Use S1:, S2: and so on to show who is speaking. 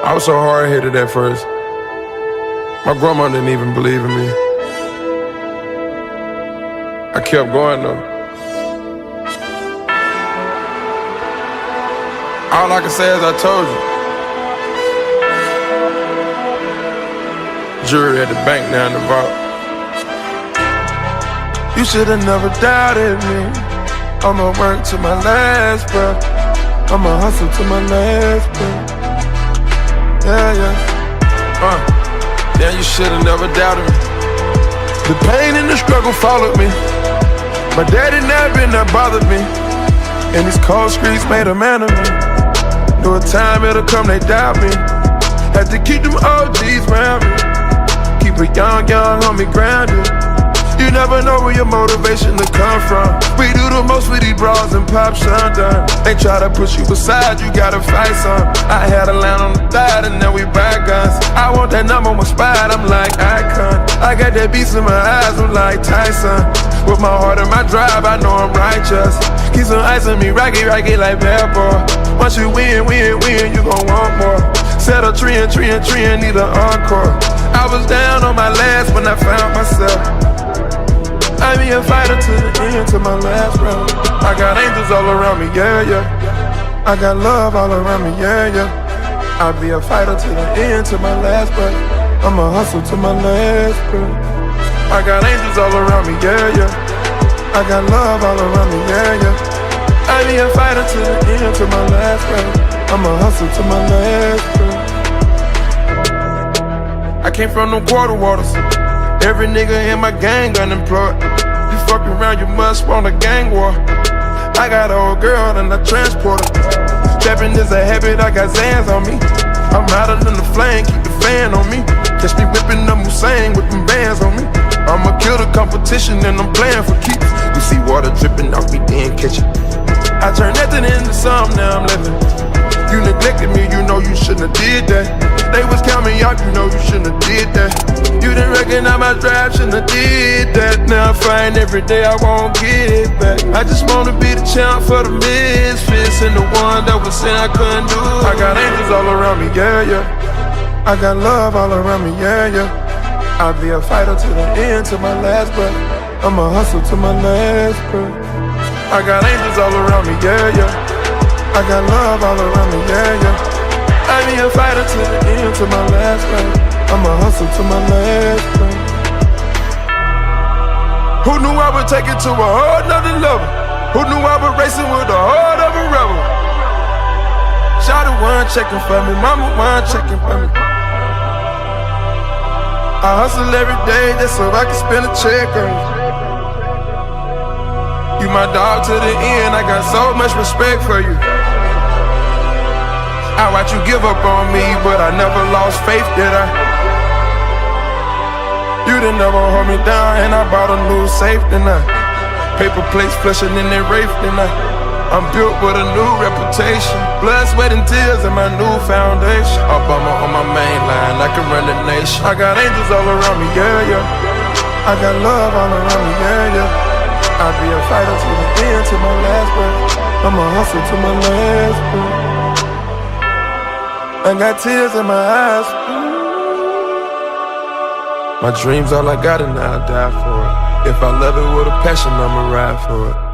S1: I was so hard-headed at first. My grandma didn't even believe in me. I kept going though. All I can say is I told you. Jury at the bank now in the vault. You should've never doubted me. I'ma work to my last breath. I'ma hustle to my last breath. Yeah, you should've never doubted me. The pain and the struggle followed me. My daddy never been that bothered me. And these cold streets made a man of me. Knew a time it'll come, they doubt me. Had to keep them OGs around me. Keep a young homie grounded. You never know where your motivation to come from. We do the most with these bras and pop shundun. They try to push you aside, you gotta fight some. I had a line on the thigh and now we buy guns. I want that number one spot, I'm like Icon. I got that beast in my eyes, I'm like Tyson. With my heart and my drive, I know I'm righteous. Keep some ice on me, rocky like bad boy. Once you win, you gon' want more. Set a tree and need an encore. I was down on my last when I found myself. I be a fighter to the end, to my last breath. I got angels all around me, yeah. I got love all around me, yeah. I be a fighter to the end, to my last breath. I'ma hustle to my last breath. I got angels all around me, yeah. I got love all around me, yeah. I be a fighter to the end, to my last breath. I'ma hustle to my last breath. I came from no quarter waters. Every nigga in my gang unemployed. You fuck around, you must want a gang war. I got an old girl and I transport her. Trapping is a habit, I got Zans on me. I'm hotter than the flame, keep the fan on me. Catch me whipping up Hussein with them bands on me. I'ma kill the competition and I'm playing for keeps. You see water dripping off me, then catch it. I turn nothing into something, now I'm living. You neglected me, you know you shouldn't have did that. They was counting me out, you know you shouldn't have did that. You didn't recognize my drive, shouldn't have did that. Now I find every day I won't get it back. I just wanna be the champ for the misfits and the one that was saying I couldn't do it. I got angels all around me, yeah. I got love all around me, yeah. I'll be a fighter to the end, to my last breath. I'ma hustle to my last breath. I got angels all around me, yeah. I got love all around me, yeah. I be a fighter to the end, to my last breath. I'ma hustle to my last breath. Who knew I would take it to a whole nother level? Who knew I would racing with the heart of a rebel? Shawty one checking for me, mama one checking for me. I hustle every day just so I can spend a check on you. You my dog to the end, I got so much respect for you. I watch you give up on me, but I never lost faith, did I? You didn't never hold me down, and I bought a new safe, didn't I? Paper plates flushing in their rafe, didn't I? I'm built with a new reputation. Blood, sweat, and tears in my new foundation. Obama on my main line, I can run the nation. I got angels all around me, yeah. I got love all around me, yeah. I'll be a fighter to the end, to my last breath. I'ma hustle to my last breath. I got tears in my eyes. My dreams all I got and I'll die for it. If I love it with a passion, I'ma ride for it.